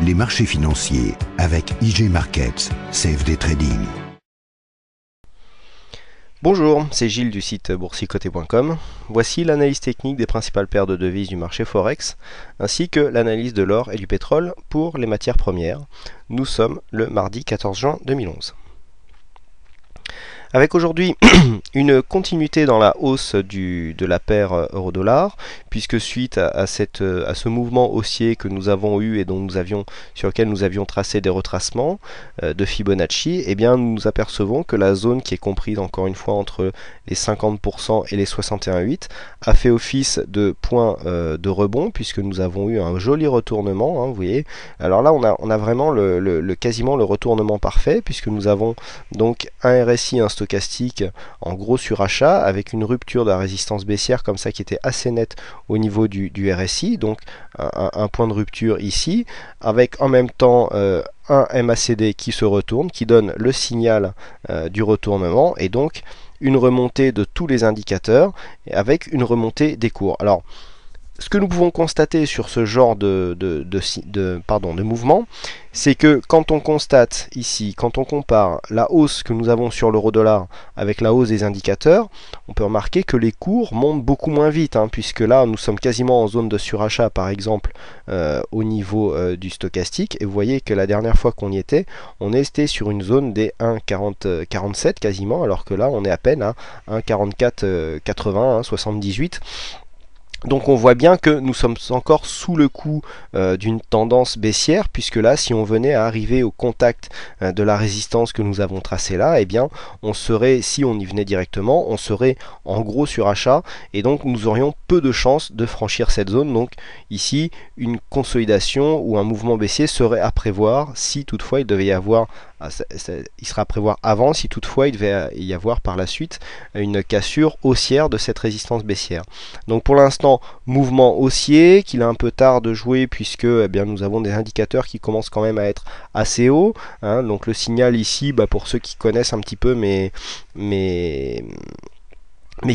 les marchés financiers avec IG Markets, CFD Trading. Bonjour, c'est Gilles du site boursicoté.com. Voici l'analyse technique des principales paires de devises du marché Forex, ainsi que l'analyse de l'or et du pétrole pour les matières premières. Nous sommes le mardi 14 juin 2011. Avec aujourd'hui une continuité dans la hausse de la paire euro-dollar, puisque suite à ce mouvement haussier que nous avons eu et sur lequel nous avions tracé des retracements de Fibonacci, eh bien nous apercevons que la zone qui est comprise encore une fois entre les 50% et les 61,8 a fait office de point de rebond, puisque nous avons eu un joli retournement, vous voyez. Alors là on a vraiment quasiment le retournement parfait, puisque nous avons donc un RSI, un stochastique en gros surachat avec une rupture de la résistance baissière comme ça qui était assez nette au niveau du RSI, donc un point de rupture ici, avec en même temps un MACD qui se retourne, qui donne le signal du retournement, et donc une remontée de tous les indicateurs avec une remontée des cours. Alors ce que nous pouvons constater sur ce genre de mouvement, c'est que quand on constate ici, quand on compare la hausse que nous avons sur l'euro-dollar avec la hausse des indicateurs, on peut remarquer que les cours montent beaucoup moins vite, puisque là nous sommes quasiment en zone de surachat par exemple au niveau du stochastique, et vous voyez que la dernière fois qu'on y était, on était sur une zone des 1,47 quasiment, alors que là on est à peine à 1,4480, 78. Donc on voit bien que nous sommes encore sous le coup d'une tendance baissière, puisque là si on venait à arriver au contact de la résistance que nous avons tracée là, eh bien on serait, si on y venait directement, on serait en gros surachat, et donc nous aurions peu de chances de franchir cette zone. Donc ici une consolidation ou un mouvement baissier serait à prévoir si toutefois il devait y avoir, il sera à prévoir avant si toutefois il devait y avoir par la suite une cassure haussière de cette résistance baissière. Donc pour l'instant mouvement haussier, qu'il est un peu tard de jouer, puisque nous avons des indicateurs qui commencent quand même à être assez hauts, donc le signal ici, pour ceux qui connaissent un petit peu mes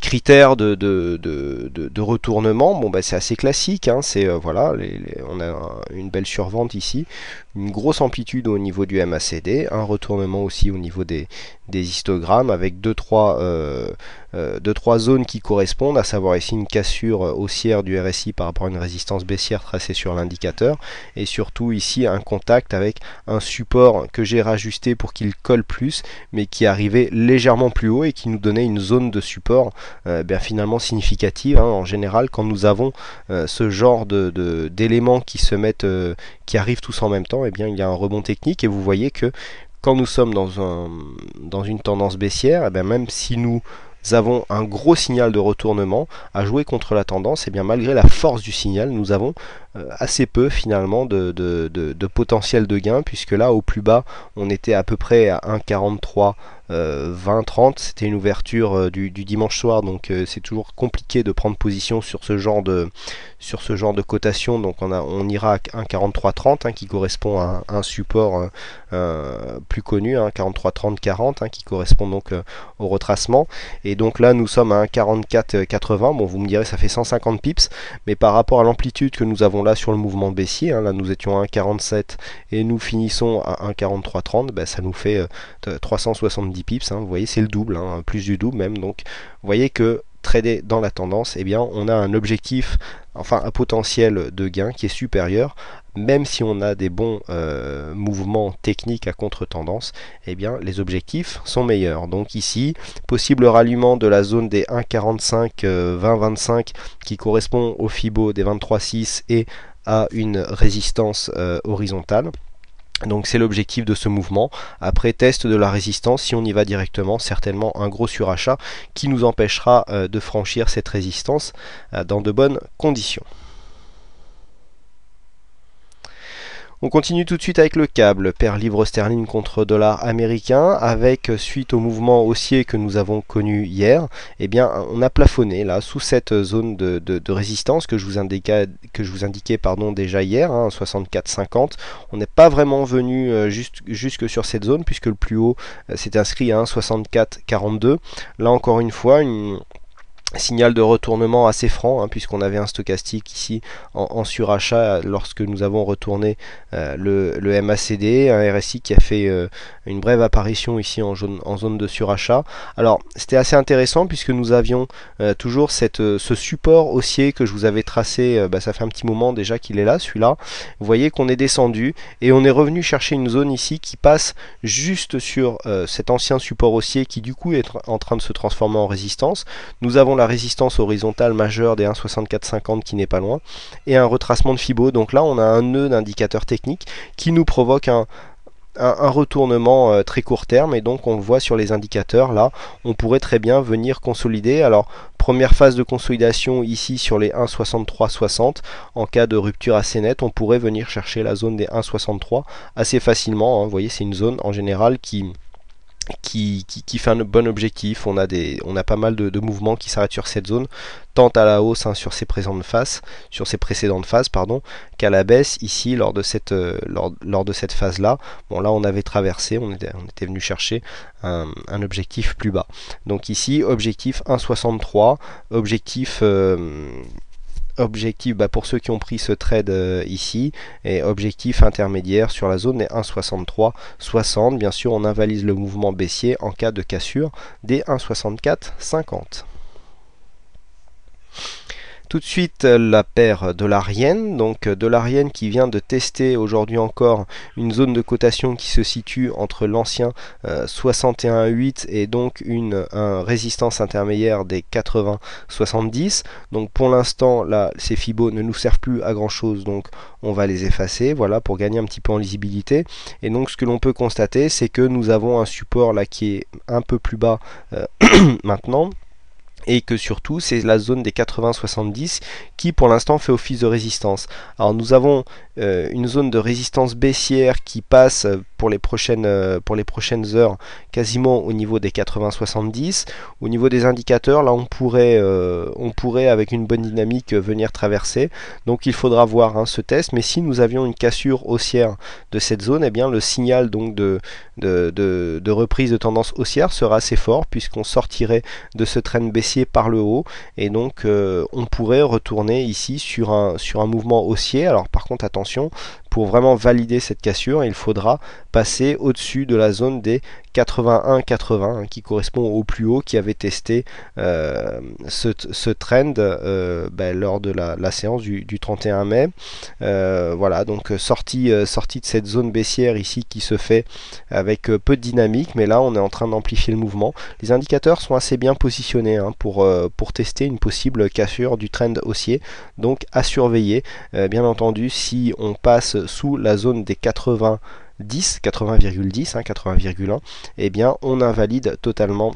critères de retournement, c'est assez classique, c'est voilà, on a une belle survente ici, une grosse amplitude au niveau du MACD, un retournement aussi au niveau des histogrammes, avec deux trois zones qui correspondent, à savoir ici une cassure haussière du RSI par rapport à une résistance baissière tracée sur l'indicateur, et surtout ici un contact avec un support que j'ai rajusté pour qu'il colle plus, mais qui arrivait légèrement plus haut et qui nous donnait une zone de support finalement significative. En général, quand nous avons ce genre d'éléments qui se mettent, qui arrivent tous en même temps, il y a un rebond technique, et vous voyez que quand nous sommes dans une tendance baissière, même si nous avons un gros signal de retournement à jouer contre la tendance, malgré la force du signal, nous avons assez peu finalement de potentiel de gain, puisque là au plus bas on était à peu près à 1,43 20-30, c'était une ouverture du dimanche soir, donc c'est toujours compliqué de prendre position sur ce genre de cotation. Donc on ira à 1,4330 qui correspond à un support plus connu, 43,30-40 qui correspond donc au retracement, et donc là nous sommes à 1,4480. Bon, vous me direz ça fait 150 pips, mais par rapport à l'amplitude que nous avons là sur le mouvement baissier, là nous étions à 1,47 et nous finissons à 1,4330, ça nous fait 370 pips, vous voyez, c'est le double, plus du double même. Donc vous voyez que trader dans la tendance, on a un objectif, enfin un potentiel de gain qui est supérieur, même si on a des bons mouvements techniques à contre-tendance, les objectifs sont meilleurs. Donc ici, possible ralliement de la zone des 1,45 20-25 qui correspond au Fibo des 23,6 et à une résistance horizontale. Donc c'est l'objectif de ce mouvement. Après test de la résistance, si on y va directement, certainement un gros surachat qui nous empêchera de franchir cette résistance dans de bonnes conditions. On continue tout de suite avec le câble, paire livre sterling contre dollar américain, avec suite au mouvement haussier que nous avons connu hier, on a plafonné là sous cette zone de résistance que je vous indiquais déjà hier, 64,50. On n'est pas vraiment venu jusque sur cette zone, puisque le plus haut s'est inscrit à 64,42. Là encore une fois, Signal de retournement assez franc, hein, puisqu'on avait un stochastique ici en surachat lorsque nous avons retourné le MACD, un RSI qui a fait une brève apparition ici en zone de surachat. Alors c'était assez intéressant puisque nous avions toujours ce support haussier que je vous avais tracé, ça fait un petit moment déjà qu'il est là, celui-là. Vous voyez qu'on est descendu et on est revenu chercher une zone ici qui passe juste sur cet ancien support haussier qui du coup est en train de se transformer en résistance. Nous avons la résistance horizontale majeure des 1,6450 qui n'est pas loin et un retracement de Fibo. Donc là on a un nœud d'indicateur technique qui nous provoque un retournement très court terme, et donc on le voit sur les indicateurs. Là on pourrait très bien venir consolider. Alors première phase de consolidation ici sur les 1,6360. En cas de rupture assez nette, on pourrait venir chercher la zone des 1,63 assez facilement, hein. Vous voyez, c'est une zone en général qui fait un bon objectif. On a pas mal de mouvements qui s'arrêtent sur cette zone, tant à la hausse, hein, sur ses précédentes phases, qu'à la baisse ici lors de cette phase là. Bon, là on avait traversé, on était venu chercher un objectif plus bas. Donc ici objectif 1,63, objectif pour ceux qui ont pris ce trade ici, et objectif intermédiaire sur la zone des 1,6360. Bien sûr on invalide le mouvement baissier en cas de cassure des 1,6450. Tout de suite la paire dollar-yen, donc dollar-yen qui vient de tester aujourd'hui encore une zone de cotation qui se situe entre l'ancien 61,8 et donc une résistance intermédiaire des 80,70. Donc pour l'instant là ces Fibo ne nous servent plus à grand chose, donc on va les effacer, voilà, pour gagner un petit peu en lisibilité. Et donc ce que l'on peut constater, c'est que nous avons un support là qui est un peu plus bas maintenant, et que surtout c'est la zone des 80-70 qui pour l'instant fait office de résistance. Alors nous avons une zone de résistance baissière qui passe pour les prochaines heures quasiment au niveau des 80-70. Au niveau des indicateurs, là on pourrait avec une bonne dynamique venir traverser. Donc il faudra voir, hein, ce test, mais si nous avions une cassure haussière de cette zone, eh bien le signal donc de reprise de tendance haussière sera assez fort, puisqu'on sortirait de ce trend baissier par le haut, et donc on pourrait retourner ici sur un mouvement haussier. Alors par contre attention, pour vraiment valider cette cassure, il faudra passer au-dessus de la zone des 81,80, hein, qui correspond au plus haut qui avait testé ce trend lors de la séance du 31 mai. Voilà, donc sortie de cette zone baissière ici qui se fait avec peu de dynamique, mais là on est en train d'amplifier le mouvement. Les indicateurs sont assez bien positionnés, hein, pour tester une possible cassure du trend haussier, donc à surveiller. Bien entendu, si on passe sous la zone des 80,10, hein, 80,1, eh bien on invalide totalement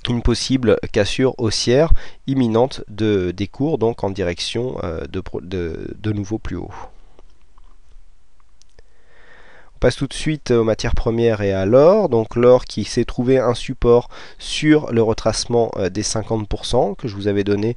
une possible cassure haussière imminente des cours, donc en direction de nouveau plus haut. On passe tout de suite aux matières premières et à l'or. Donc l'or qui s'est trouvé un support sur le retracement des 50% que je vous avais donné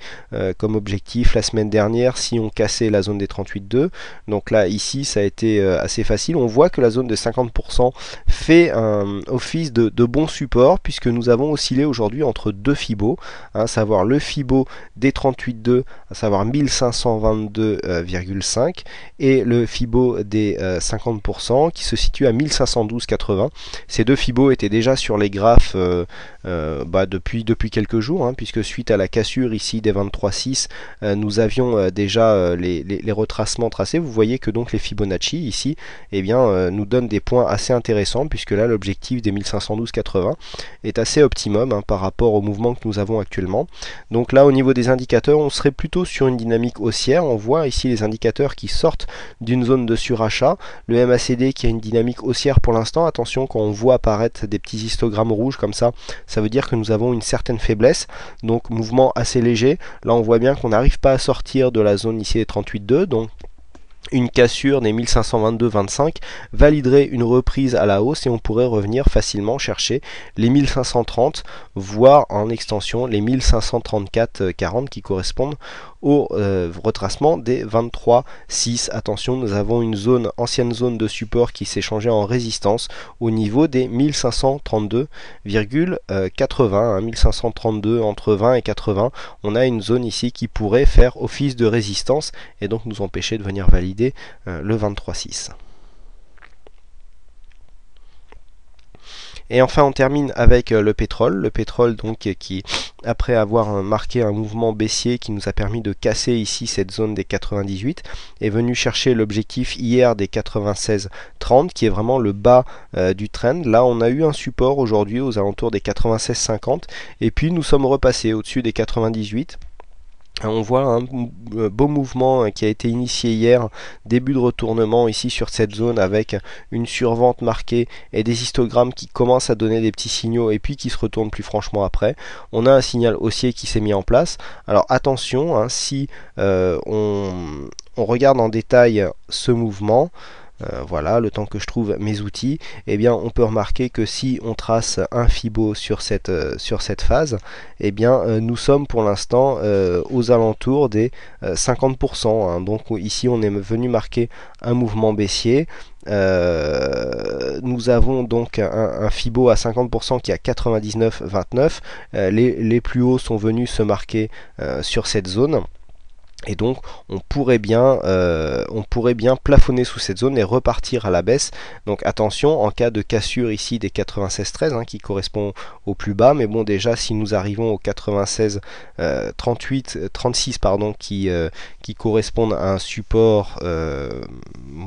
comme objectif la semaine dernière si on cassait la zone des 38,2. Donc là ici ça a été assez facile. On voit que la zone de 50% fait un office de bon support, puisque nous avons oscillé aujourd'hui entre deux Fibo, hein, à savoir le Fibo des 38,2, à savoir 1522,5, et le Fibo des 50% qui se situe à 1512,80. Ces deux Fibo étaient déjà sur les graphes depuis quelques jours, hein, puisque suite à la cassure ici des 23,6, nous avions déjà les retracements tracés. Vous voyez que donc les Fibonacci ici, eh bien, nous donnent des points assez intéressants, puisque là l'objectif des 1512,80 est assez optimum, hein, par rapport au mouvement que nous avons actuellement. Donc là au niveau des indicateurs, on serait plutôt sur une dynamique haussière. On voit ici les indicateurs qui sortent d'une zone de surachat, le MACD qui a une dynamique haussière pour l'instant. Attention, quand on voit apparaître des petits histogrammes rouges comme ça veut dire que nous avons une certaine faiblesse, donc mouvement assez léger. Là on voit bien qu'on n'arrive pas à sortir de la zone ici des 38,2, donc une cassure des 1522,25 validerait une reprise à la hausse, et on pourrait revenir facilement chercher les 1530, voire en extension les 1534,40 qui correspondent au retracement des 23,6. Attention, nous avons une ancienne zone de support qui s'est changée en résistance au niveau des 1532,80, 1532 entre 20 et 80. On a une zone ici qui pourrait faire office de résistance et donc nous empêcher de venir valider le 23,6. Et enfin on termine avec le pétrole donc qui, après avoir marqué un mouvement baissier qui nous a permis de casser ici cette zone des 98, est venu chercher l'objectif hier des 96,30 qui est vraiment le bas du trend. Là on a eu un support aujourd'hui aux alentours des 96,50 et puis nous sommes repassés au-dessus des 98. On voit un beau mouvement qui a été initié hier, début de retournement ici sur cette zone avec une survente marquée et des histogrammes qui commencent à donner des petits signaux et puis qui se retournent plus franchement après. On a un signal haussier qui s'est mis en place. Alors attention, hein, si on regarde en détail ce mouvement, voilà, le temps que je trouve mes outils, eh bien on peut remarquer que si on trace un Fibo sur cette phase, eh bien nous sommes pour l'instant aux alentours des 50%, hein. Donc ici on est venu marquer un mouvement baissier. Nous avons donc un Fibo à 50% qui est à 99,29. Les plus hauts sont venus se marquer sur cette zone. Et donc on pourrait bien plafonner sous cette zone et repartir à la baisse. Donc attention en cas de cassure ici des 96,13 hein, qui correspond au plus bas. Mais bon, déjà si nous arrivons au 96,36 pardon, qui correspondent à un support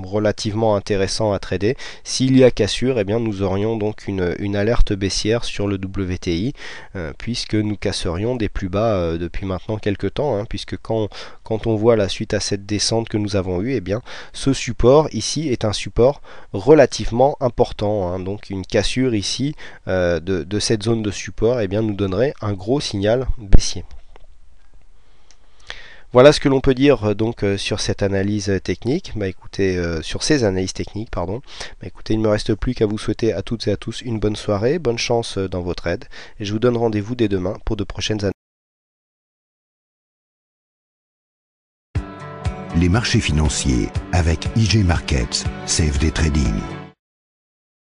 relativement intéressant à trader, s'il y a cassure, eh bien nous aurions donc une alerte baissière sur le WTI puisque nous casserions des plus bas depuis maintenant quelques temps, hein, puisque quand on voit la suite à cette descente que nous avons eue, eh bien ce support ici est un support relativement important, hein. Donc une cassure ici de cette zone de support, eh bien nous donnerait un gros signal baissier. Voilà ce que l'on peut dire donc sur cette analyse technique. Écoutez, sur ces analyses techniques, pardon. Écoutez, il ne me reste plus qu'à vous souhaiter à toutes et à tous une bonne soirée, bonne chance dans vos trades, et je vous donne rendez-vous dès demain pour de prochaines analyses. Les marchés financiers avec IG Markets, CFD Trading.